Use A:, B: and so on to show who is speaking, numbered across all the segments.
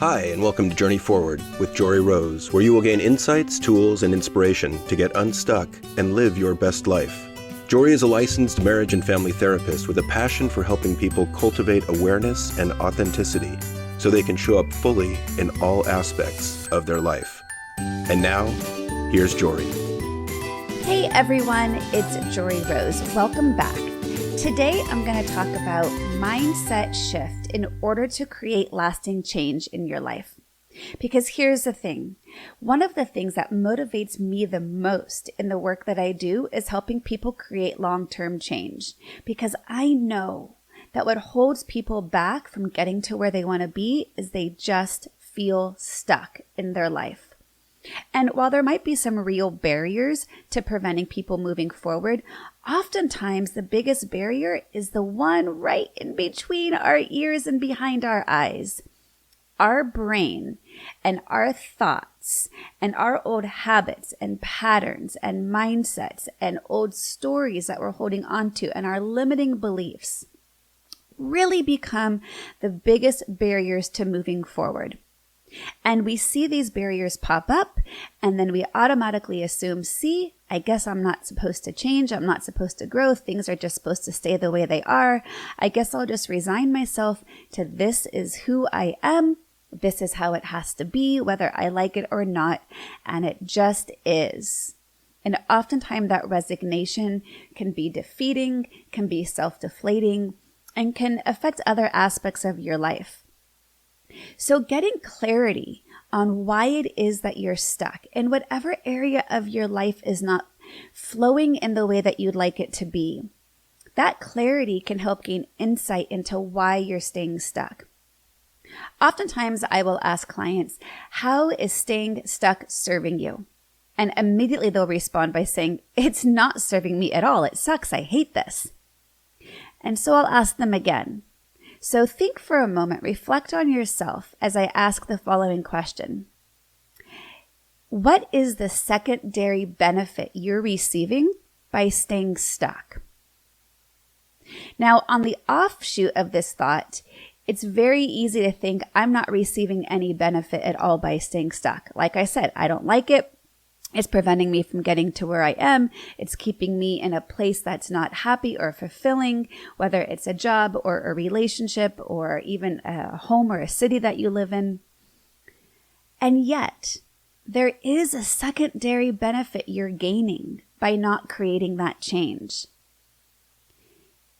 A: Hi, and welcome to Journey Forward with Jory Rose, where you will gain insights, tools, and inspiration to get unstuck and live your best life. Jory is a licensed marriage and family therapist with a passion for helping people cultivate awareness and authenticity so they can show up fully in all aspects of their life. And now, here's Jory.
B: Hey everyone, it's Jory Rose. Welcome back. Today I'm going to talk about mindset shift in order to create lasting change in your life. Because here's the thing. One of the things that motivates me the most in the work that I do is helping people create long-term change. Because I know that what holds people back from getting to where they want to be is they just feel stuck in their life. And while there might be some real barriers to preventing people moving forward, oftentimes the biggest barrier is the one right in between our ears and behind our eyes. Our brain and our thoughts and our old habits and patterns and mindsets and old stories that we're holding on to and our limiting beliefs really become the biggest barriers to moving forward. And we see these barriers pop up, and then we automatically assume, see, I guess I'm not supposed to change. I'm not supposed to grow. Things are just supposed to stay the way they are. I guess I'll just resign myself to this is who I am. This is how it has to be, whether I like it or not. And it just is. And oftentimes that resignation can be defeating, can be self-deflating, and can affect other aspects of your life. So getting clarity on why it is that you're stuck in whatever area of your life is not flowing in the way that you'd like it to be, that clarity can help gain insight into why you're staying stuck. Oftentimes I will ask clients, how is staying stuck serving you? And immediately they'll respond by saying, it's not serving me at all. It sucks. I hate this. And so I'll ask them again. So think for a moment, reflect on yourself as I ask the following question. What is the secondary benefit you're receiving by staying stuck? Now, on the offshoot of this thought, it's very easy to think I'm not receiving any benefit at all by staying stuck. Like I said, I don't like it. It's preventing me from getting to where I am. It's keeping me in a place that's not happy or fulfilling, whether it's a job or a relationship or even a home or a city that you live in. And yet, there is a secondary benefit you're gaining by not creating that change.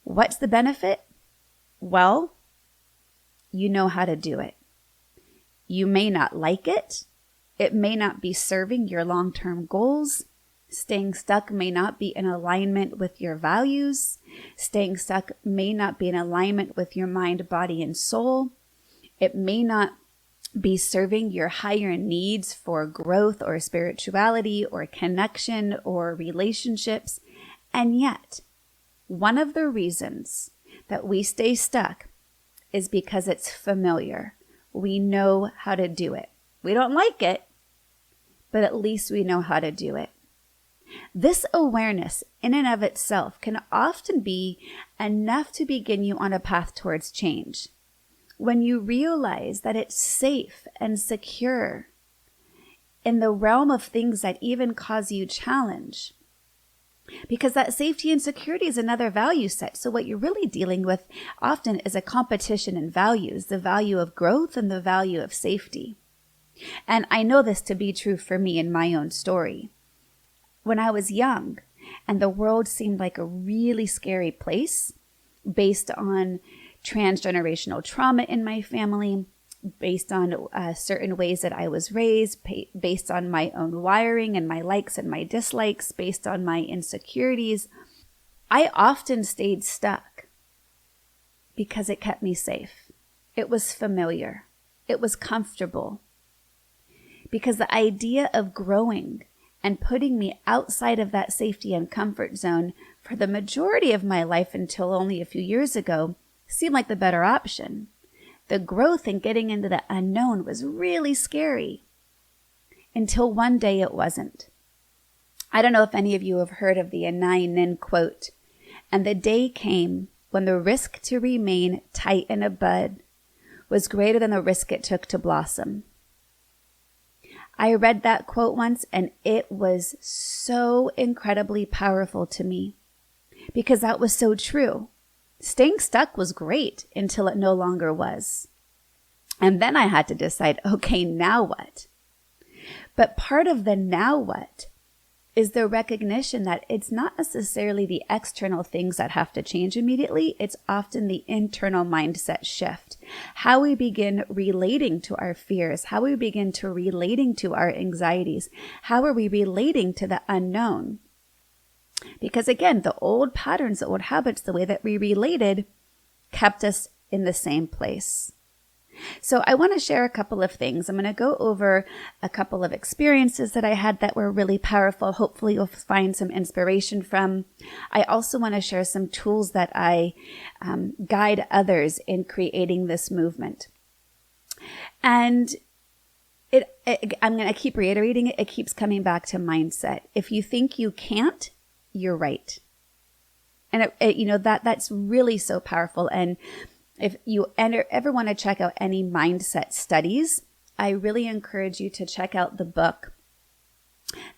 B: What's the benefit? Well, you know how to do it. You may not like it. It may not be serving your long-term goals. Staying stuck may not be in alignment with your values. Staying stuck may not be in alignment with your mind, body, and soul. It may not be serving your higher needs for growth or spirituality or connection or relationships. And yet, one of the reasons that we stay stuck is because it's familiar. We know how to do it. We don't like it, but at least we know how to do it. This awareness in and of itself can often be enough to begin you on a path towards change. When you realize that it's safe and secure in the realm of things that even cause you challenge, because that safety and security is another value set. So what you're really dealing with often is a competition in values, the value of growth and the value of safety. And I know this to be true for me in my own story. When I was young and the world seemed like a really scary place based on transgenerational trauma in my family, based on certain ways that I was raised, based on my own wiring and my likes and my dislikes, based on my insecurities, I often stayed stuck because it kept me safe. It was familiar. It was comfortable. Because the idea of growing and putting me outside of that safety and comfort zone for the majority of my life until only a few years ago seemed like the better option. The growth and getting into the unknown was really scary until one day it wasn't. I don't know if any of you have heard of the Anai Nin quote, and the day came when the risk to remain tight in a bud was greater than the risk it took to blossom. I read that quote once and it was so incredibly powerful to me because that was so true. Staying stuck was great until it no longer was. And then I had to decide, okay, now what? But part of the now what is the recognition that it's not necessarily the external things that have to change immediately. It's often the internal mindset shift. How we begin relating to our fears, how we begin to relating to our anxieties, how are we relating to the unknown? Because again, the old patterns, the old habits, the way that we related kept us in the same place. So I want to share a couple of things. I'm going to go over a couple of experiences that I had that were really powerful. Hopefully you'll find some inspiration from. I also want to share some tools that I guide others in creating this movement. And I'm going to keep reiterating it. It keeps coming back to mindset. If you think you can't, you're right. And that's really so powerful. And if you ever want to check out any mindset studies, I really encourage you to check out the book,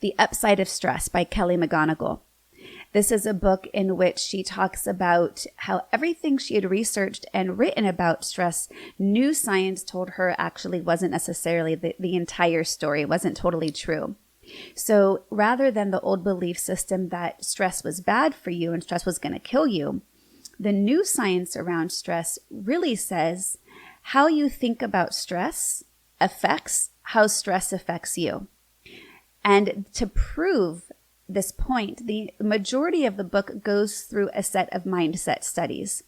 B: The Upside of Stress by Kelly McGonigal. This is a book in which she talks about how everything she had researched and written about stress, new science told her actually wasn't necessarily the entire story. It wasn't totally true. So rather than the old belief system that stress was bad for you and stress was going to kill you, the new science around stress really says how you think about stress affects how stress affects you. And to prove this point, the majority of the book goes through a set of mindset studies.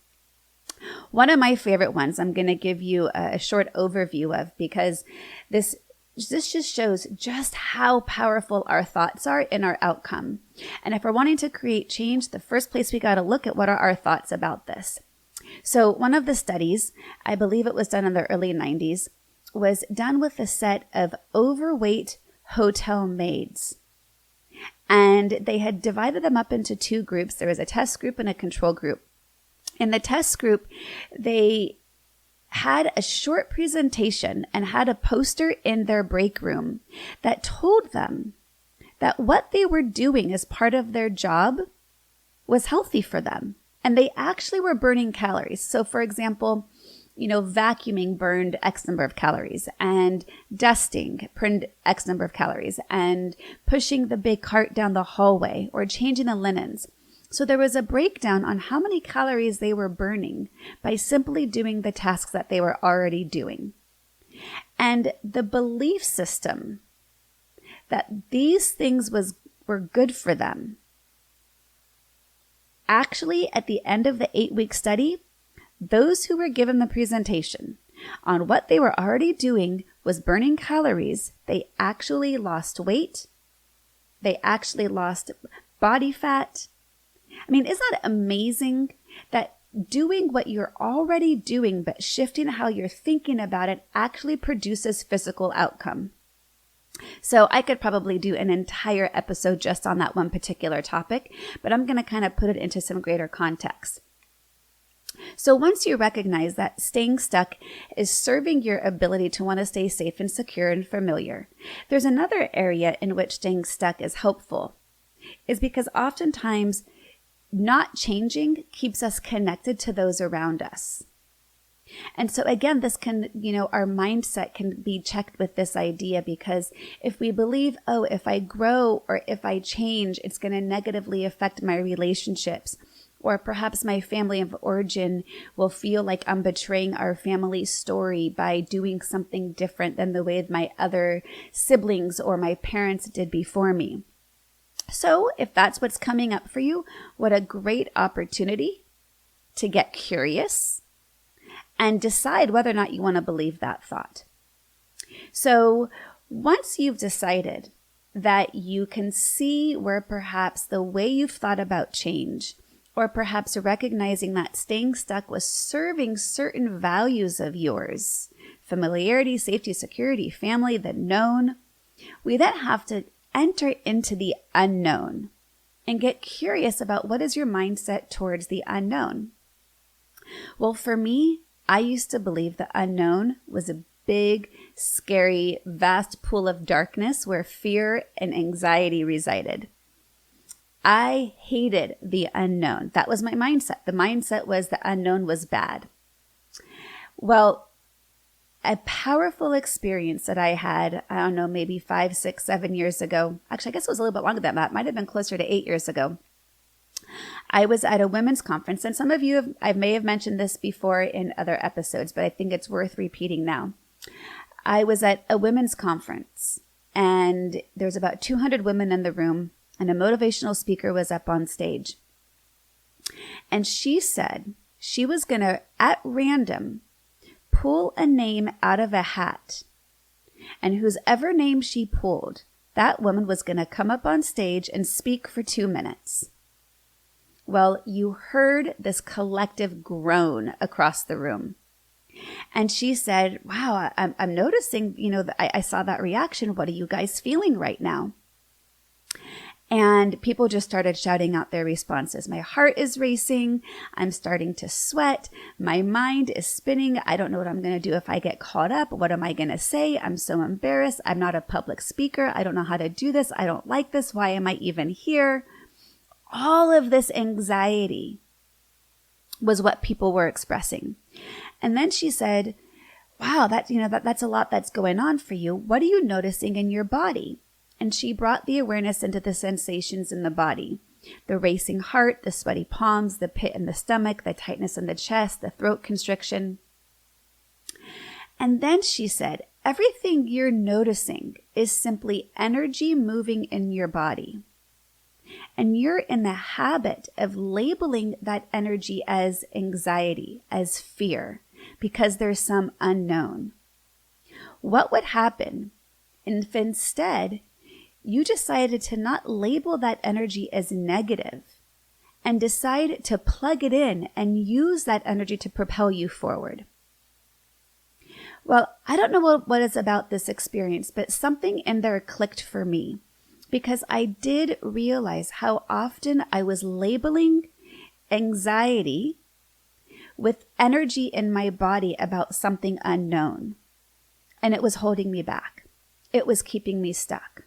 B: One of my favorite ones I'm going to give you a short overview of because this just shows just how powerful our thoughts are in our outcome. And if we're wanting to create change, the first place we got to look at what are our thoughts about this. So one of the studies, I believe it was done in the early 90s, was done with a set of overweight hotel maids. And they had divided them up into two groups. There was a test group and a control group. In the test group, they had a short presentation and had a poster in their break room that told them that what they were doing as part of their job was healthy for them. And they actually were burning calories. So for example, vacuuming burned X number of calories, and dusting burned X number of calories, and pushing the big cart down the hallway or changing the linens. So there was a breakdown on how many calories they were burning by simply doing the tasks that they were already doing. And the belief system that these things were good for them, actually at the end of the 8-week study, those who were given the presentation on what they were already doing was burning calories, they actually lost weight. They actually lost body fat. I mean, isn't that amazing that doing what you're already doing, but shifting how you're thinking about it actually produces physical outcome? So I could probably do an entire episode just on that one particular topic, but I'm going to kind of put it into some greater context. So once you recognize that staying stuck is serving your ability to want to stay safe and secure and familiar, there's another area in which staying stuck is helpful, is because oftentimes not changing keeps us connected to those around us. And so again, this can, our mindset can be checked with this idea, because if we believe, if I grow or if I change, it's going to negatively affect my relationships, or perhaps my family of origin will feel like I'm betraying our family story by doing something different than the way my other siblings or my parents did before me. So if that's what's coming up for you, what a great opportunity to get curious and decide whether or not you want to believe that thought. So once you've decided that you can see where perhaps the way you've thought about change, or perhaps recognizing that staying stuck was serving certain values of yours, familiarity, safety, security, family, the known, we then have to enter into the unknown and get curious about what is your mindset towards the unknown. Well, for me, I used to believe the unknown was a big, scary, vast pool of darkness where fear and anxiety resided. I hated the unknown. That was my mindset. The mindset was the unknown was bad. Well, a powerful experience that I had, I don't know, maybe 5, 6, 7 years ago. Actually, I guess it was a little bit longer than that. It might have been closer to 8 years ago. I was at a women's conference, and some of you I may have mentioned this before in other episodes, but I think it's worth repeating now. I was at a women's conference, and there's about 200 women in the room, and a motivational speaker was up on stage. And she said she was going to, at random, pull a name out of a hat. And whosever name she pulled, that woman was going to come up on stage and speak for 2 minutes. Well, you heard this collective groan across the room. And she said, wow, I'm noticing, I saw that reaction. What are you guys feeling right now? And people just started shouting out their responses. My heart is racing. I'm starting to sweat. My mind is spinning. I don't know what I'm going to do if I get caught up. What am I going to say? I'm so embarrassed. I'm not a public speaker. I don't know how to do this. I don't like this. Why am I even here? All of this anxiety was what people were expressing. And then she said, wow, that's a lot that's going on for you. What are you noticing in your body? And she brought the awareness into the sensations in the body. The racing heart, the sweaty palms, the pit in the stomach, the tightness in the chest, the throat constriction. And then she said, everything you're noticing is simply energy moving in your body. And you're in the habit of labeling that energy as anxiety, as fear, because there's some unknown. What would happen if instead you decided to not label that energy as negative and decide to plug it in and use that energy to propel you forward? Well, I don't know what is about this experience, but something in there clicked for me because I did realize how often I was labeling anxiety with energy in my body about something unknown. And it was holding me back. It was keeping me stuck.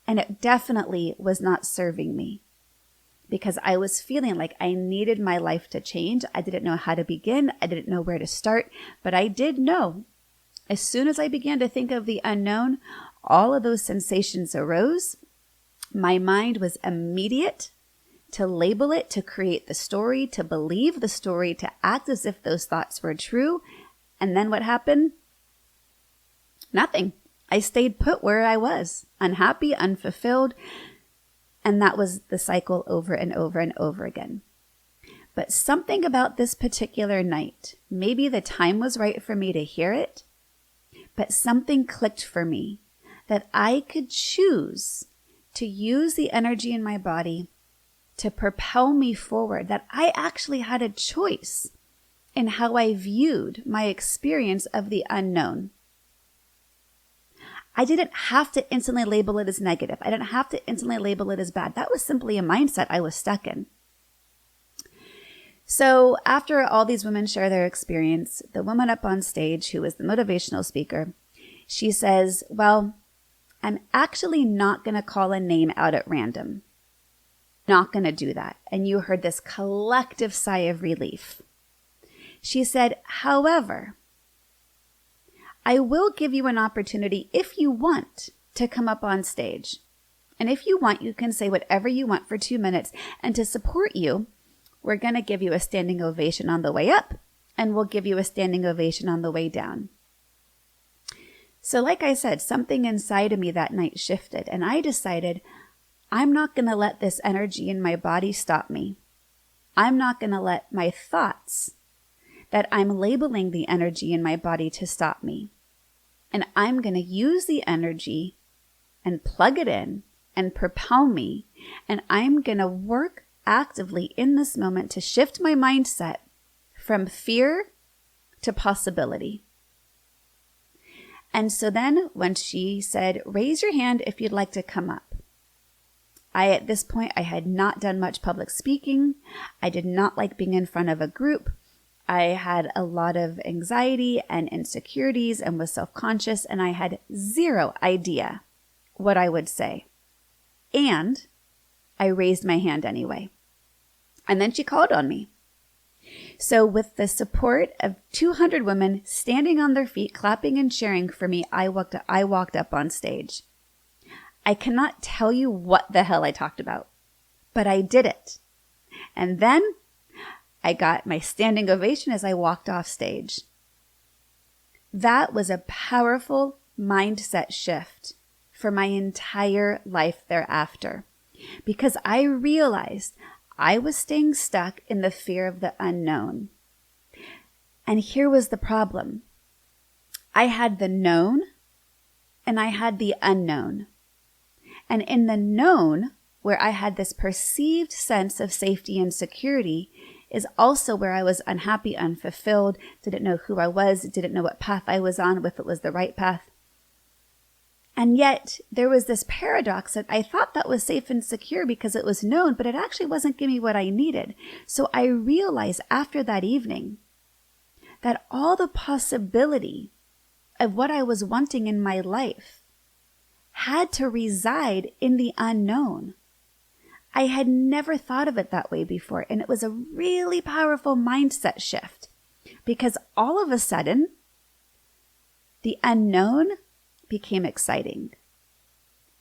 B: And it definitely was not serving me because I was feeling like I needed my life to change. I didn't know how to begin. I didn't know where to start, but I did know as soon as I began to think of the unknown, all of those sensations arose. My mind was immediate to label it, to create the story, to believe the story, to act as if those thoughts were true. And then what happened? Nothing. I stayed put where I was, unhappy, unfulfilled, and that was the cycle over and over and over again. But something about this particular night, maybe the time was right for me to hear it, but something clicked for me that I could choose to use the energy in my body to propel me forward, that I actually had a choice in how I viewed my experience of the unknown. I didn't have to instantly label it as negative. I didn't have to instantly label it as bad. That was simply a mindset I was stuck in. So after all these women share their experience, the woman up on stage, who was the motivational speaker, she says, well, I'm actually not going to call a name out at random. Not going to do that. And you heard this collective sigh of relief. She said, however, I will give you an opportunity if you want to come up on stage. And if you want, you can say whatever you want for 2 minutes. And to support you, we're going to give you a standing ovation on the way up, and we'll give you a standing ovation on the way down. So like I said, something inside of me that night shifted, and I decided I'm not going to let this energy in my body stop me. I'm not going to let my thoughts that I'm labeling the energy in my body to stop me. And I'm going to use the energy and plug it in and propel me. And I'm going to work actively in this moment to shift my mindset from fear to possibility. And so then when she said, raise your hand if you'd like to come up. At this point, I had not done much public speaking. I did not like being in front of a group. I had a lot of anxiety and insecurities and was self-conscious, and I had zero idea what I would say. And I raised my hand anyway. And then she called on me. So with the support of 200 women standing on their feet, clapping and cheering for me, I walked up on stage. I cannot tell you what the hell I talked about, but I did it. And then I got my standing ovation as I walked off stage. That was a powerful mindset shift for my entire life thereafter, because I realized I was staying stuck in the fear of the unknown. And here was the problem. I had the known and I had the unknown. And in the known, where I had this perceived sense of safety and security, is also where I was unhappy, unfulfilled, didn't know who I was, didn't know what path I was on, if it was the right path. And yet there was this paradox that I thought that was safe and secure because it was known, but it actually wasn't giving me what I needed. So I realized after that evening that all the possibility of what I was wanting in my life had to reside in the unknown. I had never thought of it that way before, and it was a really powerful mindset shift because all of a sudden, the unknown became exciting.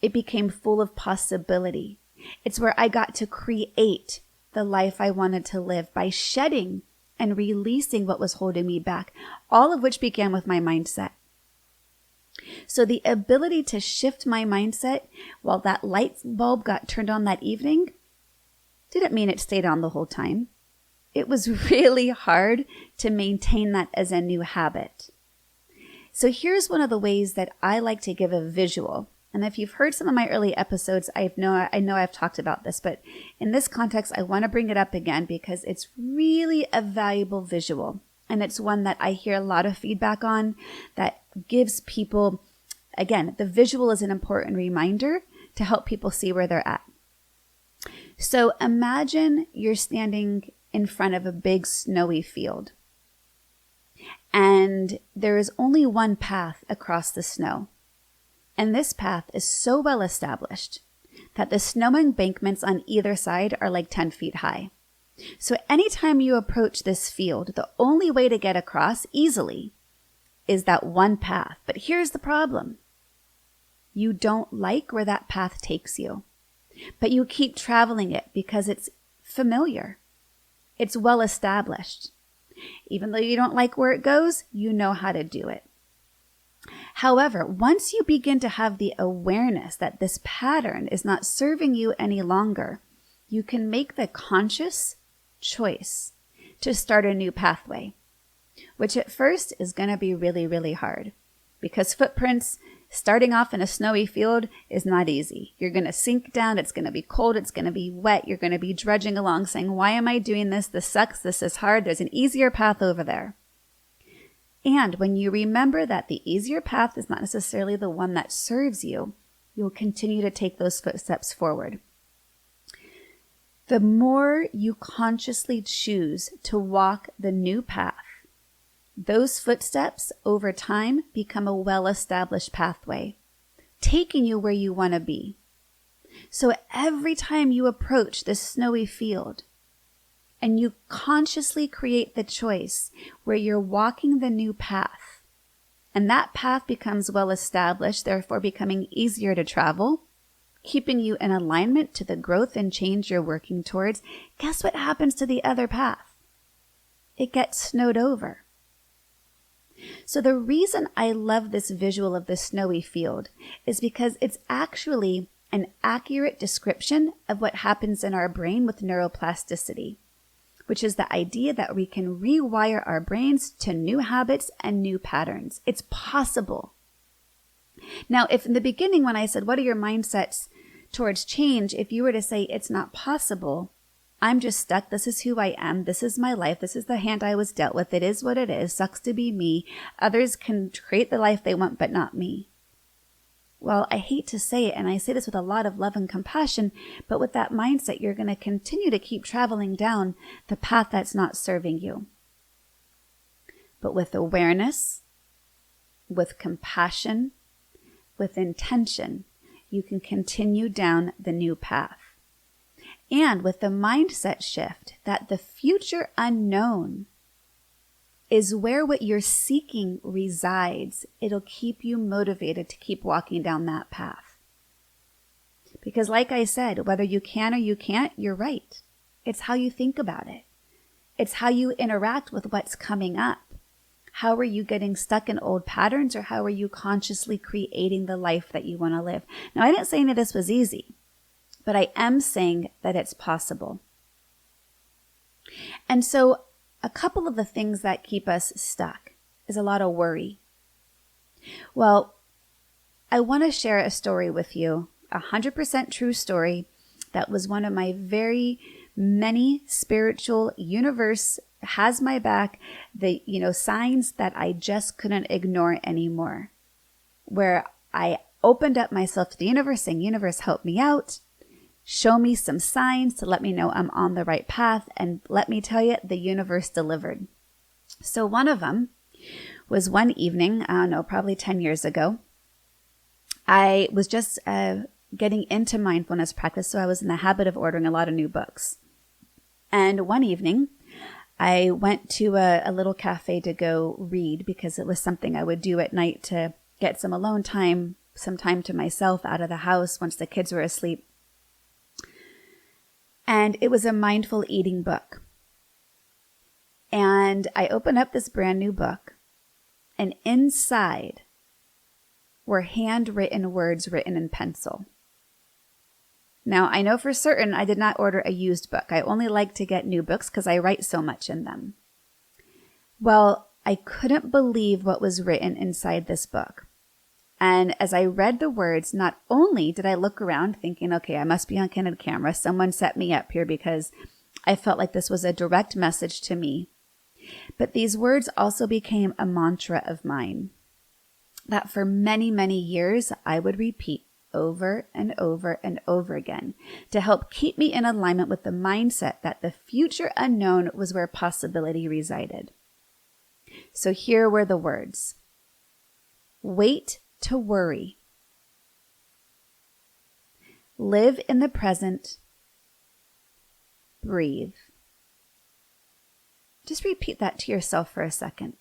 B: It became full of possibility. It's where I got to create the life I wanted to live by shedding and releasing what was holding me back, all of which began with my mindset. So the ability to shift my mindset while that light bulb got turned on that evening didn't mean it stayed on the whole time. It was really hard to maintain that as a new habit. So here's one of the ways that I like to give a visual. And if you've heard some of my early episodes, I know I've talked about this, but in this context, I want to bring it up again because it's really a valuable visual. And it's one that I hear a lot of feedback on that gives people, again, the visual is an important reminder to help people see where they're at. So imagine you're standing in front of a big snowy field. And there is only one path across the snow. And this path is so well established that the snow embankments on either side are like 10 feet high. So anytime you approach this field, the only way to get across easily is that one path. But here's the problem. You don't like where that path takes you, but you keep traveling it because it's familiar. It's well established. Even though you don't like where it goes, you know how to do it. However, once you begin to have the awareness that this pattern is not serving you any longer, you can make the conscious choice to start a new pathway, which at first is going to be really, really hard because footprints starting off in a snowy field is not easy. You're going to sink down. It's going to be cold. It's going to be wet. You're going to be dredging along saying, why am I doing this? This sucks. This is hard. There's an easier path over there. And when you remember that the easier path is not necessarily the one that serves you, you'll continue to take those footsteps forward. The more you consciously choose to walk the new path, those footsteps over time become a well-established pathway, taking you where you want to be. So every time you approach this snowy field and you consciously create the choice where you're walking the new path, and that path becomes well-established, therefore becoming easier to travel, keeping you in alignment to the growth and change you're working towards, guess what happens to the other path? It gets snowed over. So the reason I love this visual of the snowy field is because it's actually an accurate description of what happens in our brain with neuroplasticity, which is the idea that we can rewire our brains to new habits and new patterns. It's possible. Now, if in the beginning when I said, what are your mindsets towards change? If you were to say it's not possible, I'm just stuck. This is who I am. This is my life. This is the hand I was dealt with. It is what it is. Sucks to be me. Others can create the life they want, but not me. Well, I hate to say it, and I say this with a lot of love and compassion, but with that mindset, you're going to continue to keep traveling down the path that's not serving you. But with awareness, with compassion, with intention, you can continue down the new path. And with the mindset shift that the future unknown is where what you're seeking resides, it'll keep you motivated to keep walking down that path. Because like I said, whether you can or you can't, you're right. It's how you think about it. It's how you interact with what's coming up. How are you getting stuck in old patterns, or how are you consciously creating the life that you want to live? Now, I didn't say any of this was easy, but I am saying that it's possible. And so a couple of the things that keep us stuck is a lot of worry. Well, I want to share a story with you, 100% true story that was one of my very many spiritual universe has my back, the signs that I just couldn't ignore anymore, where I opened up myself to the universe saying, universe, help me out. Show me some signs to let me know I'm on the right path. And let me tell you, the universe delivered. So one of them was one evening, I don't know, probably 10 years ago. I was just getting into mindfulness practice, so I was in the habit of ordering a lot of new books. And one evening, I went to a little cafe to go read because it was something I would do at night to get some alone time, some time to myself out of the house once the kids were asleep. And it was a mindful eating book. And I opened up this brand new book, and inside were handwritten words written in pencil. Now, I know for certain I did not order a used book. I only like to get new books because I write so much in them. Well, I couldn't believe what was written inside this book. And as I read the words, not only did I look around thinking, okay, I must be on candid camera. Someone set me up here because I felt like this was a direct message to me. But these words also became a mantra of mine that for many, many years I would repeat over and over and over again to help keep me in alignment with the mindset that the future unknown was where possibility resided. So here were the words. Wait to worry. Live in the present. Breathe. Just repeat that to yourself for a second.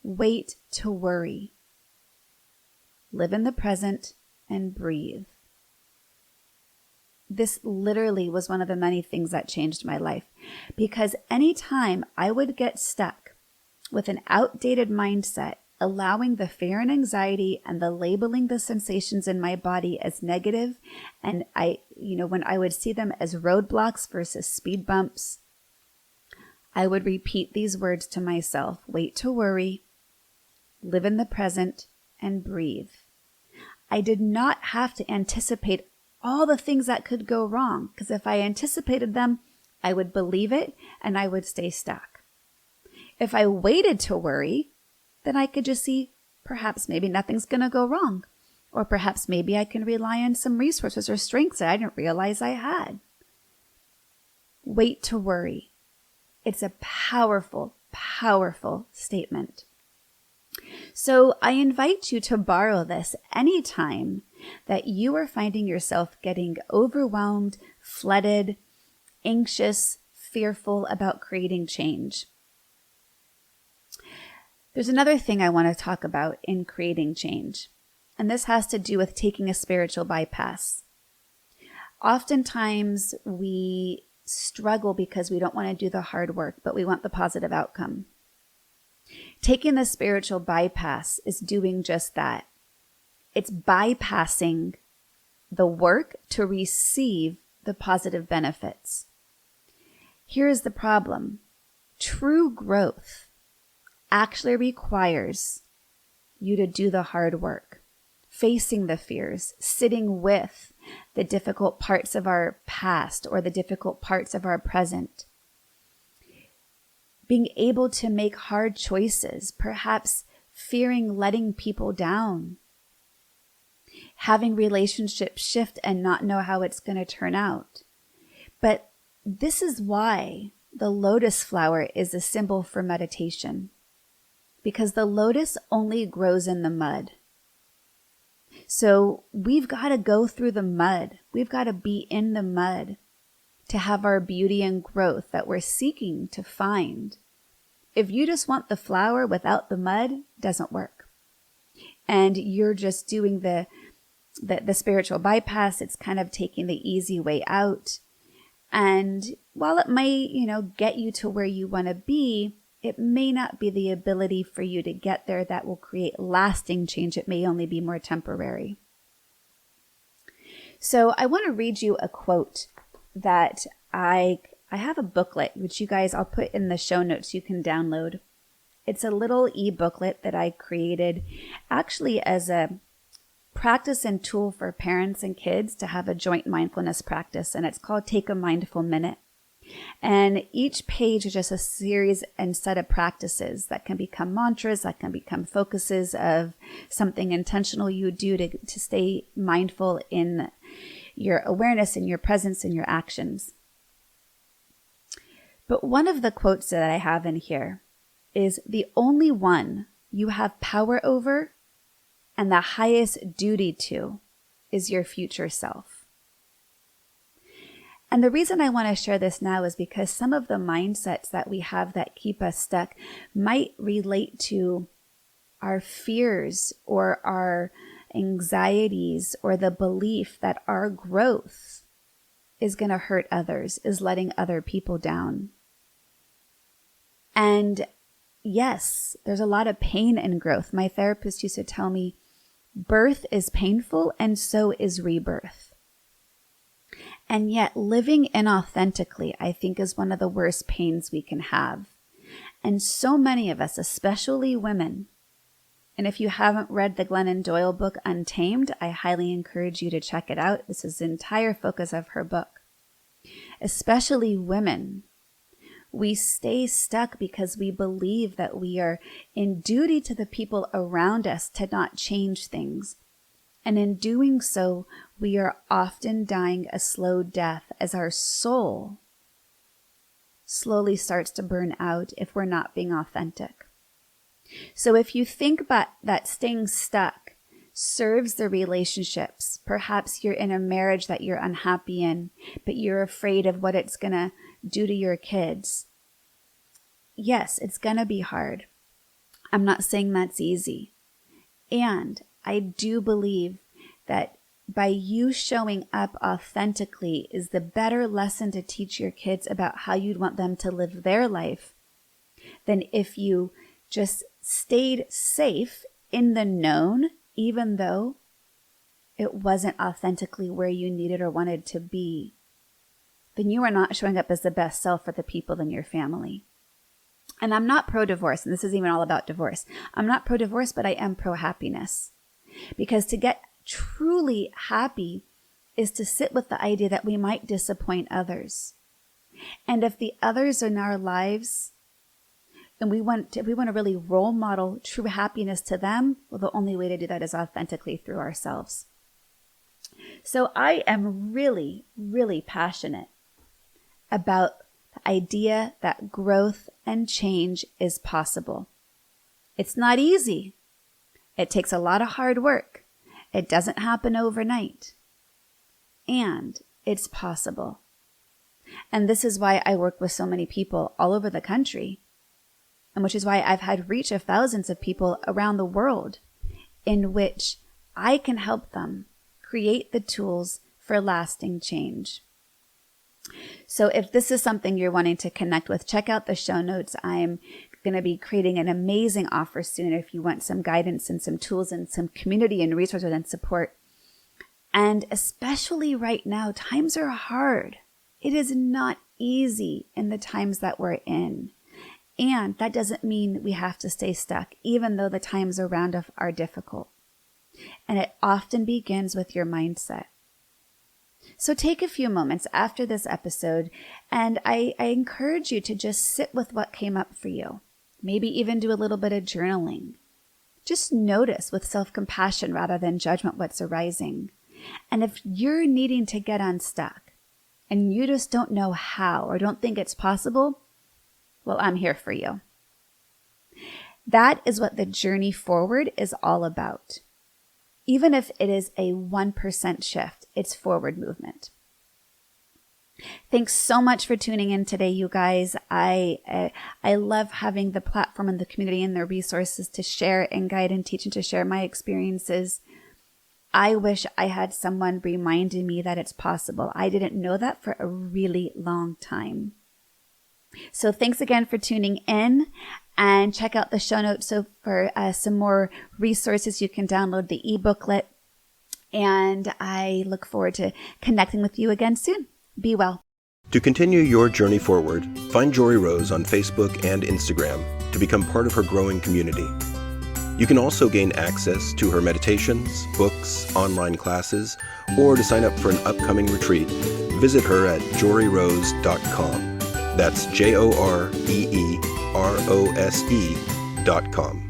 B: Wait to worry. Live in the present and breathe. This literally was one of the many things that changed my life, because anytime I would get stuck with an outdated mindset, allowing the fear and anxiety and the labeling the sensations in my body as negative, and when I would see them as roadblocks versus speed bumps, I would repeat these words to myself. Wait to worry, live in the present, and breathe. I did not have to anticipate all the things that could go wrong, because if I anticipated them, I would believe it and I would stay stuck. If I waited to worry, then I could just see perhaps maybe nothing's going to go wrong, or perhaps maybe I can rely on some resources or strengths that I didn't realize I had. Wait to worry. It's a powerful, powerful statement. So I invite you to borrow this anytime that you are finding yourself getting overwhelmed, flooded, anxious, fearful about creating change. There's another thing I want to talk about in creating change, and this has to do with taking a spiritual bypass. Oftentimes we struggle because we don't want to do the hard work, but we want the positive outcome. Taking the spiritual bypass is doing just that. It's bypassing the work to receive the positive benefits. Here is the problem. True growth actually requires you to do the hard work, facing the fears, sitting with the difficult parts of our past or the difficult parts of our present, being able to make hard choices, perhaps fearing letting people down, having relationships shift and not know how it's going to turn out. But this is why the lotus flower is a symbol for meditation. because the lotus only grows in the mud. So we've got to go through the mud. We've got to be in the mud to have our beauty and growth that we're seeking to find. If you just want the flower without the mud, it doesn't work. And you're just doing the spiritual bypass. It's kind of taking the easy way out. And while it may, get you to where you want to be, it may not be the ability for you to get there that will create lasting change. It may only be more temporary. So I want to read you a quote that I have a booklet, which you guys, I'll put in the show notes you can download. It's a little e-booklet that I created actually as a practice and tool for parents and kids to have a joint mindfulness practice. And it's called Take a Mindful Minute. And each page is just a series and set of practices that can become mantras, that can become focuses of something intentional you do to stay mindful in your awareness and your presence and your actions. But one of the quotes that I have in here is, "The only one you have power over and the highest duty to is your future self." And the reason I want to share this now is because some of the mindsets that we have that keep us stuck might relate to our fears or our anxieties or the belief that our growth is going to hurt others, is letting other people down. And yes, there's a lot of pain in growth. My therapist used to tell me, birth is painful and so is rebirth. And yet living inauthentically, I think, is one of the worst pains we can have. And so many of us, especially women, and if you haven't read the Glennon Doyle book, Untamed, I highly encourage you to check it out. This is the entire focus of her book. Especially women, we stay stuck because we believe that we are in duty to the people around us to not change things. And in doing so, we are often dying a slow death as our soul slowly starts to burn out if we're not being authentic. So if you think about that staying stuck serves the relationships, perhaps you're in a marriage that you're unhappy in, but you're afraid of what it's going to do to your kids. Yes, it's going to be hard. I'm not saying that's easy. And I do believe that by you showing up authentically is the better lesson to teach your kids about how you'd want them to live their life than if you just stayed safe in the known, even though it wasn't authentically where you needed or wanted to be. Then you are not showing up as the best self for the people in your family. And I'm not pro-divorce, and this is even all about divorce. I'm not pro-divorce, but I am pro-happiness. Because to get truly happy is to sit with the idea that we might disappoint others. And if the others in our lives, and we want to really role model true happiness to them, well, the only way to do that is authentically through ourselves. So I am really, really passionate about the idea that growth and change is possible. It's not easy. It takes a lot of hard work. It doesn't happen overnight. And it's possible. And this is why I work with so many people all over the country, and which is why I've had reach of thousands of people around the world in which I can help them create the tools for lasting change. So if this is something you're wanting to connect with, check out the show notes. I'm going to be creating an amazing offer soon if you want some guidance and some tools and some community and resources and support. And especially right now, times are hard. It is not easy in the times that we're in. And that doesn't mean we have to stay stuck, even though the times around us are difficult. And it often begins with your mindset. So take a few moments after this episode, and I encourage you to just sit with what came up for you. Maybe even do a little bit of journaling. Just notice with self-compassion rather than judgment what's arising. And if you're needing to get unstuck and you just don't know how or don't think it's possible, well, I'm here for you. That is what the journey forward is all about. Even if it is a 1% shift, it's forward movement. Thanks so much for tuning in today, you guys. I love having the platform and the community and the resources to share and guide and teach and to share my experiences. I wish I had someone reminding me that it's possible. I didn't know that for a really long time. So thanks again for tuning in, and check out the show notes for some more resources. You can download the e-booklet, and I look forward to connecting with you again soon. Be well.
A: To continue your journey forward, find Jory Rose on Facebook and Instagram to become part of her growing community. You can also gain access to her meditations, books, online classes, or to sign up for an upcoming retreat, visit her at joryrose.com. That's JOREEROSE.com.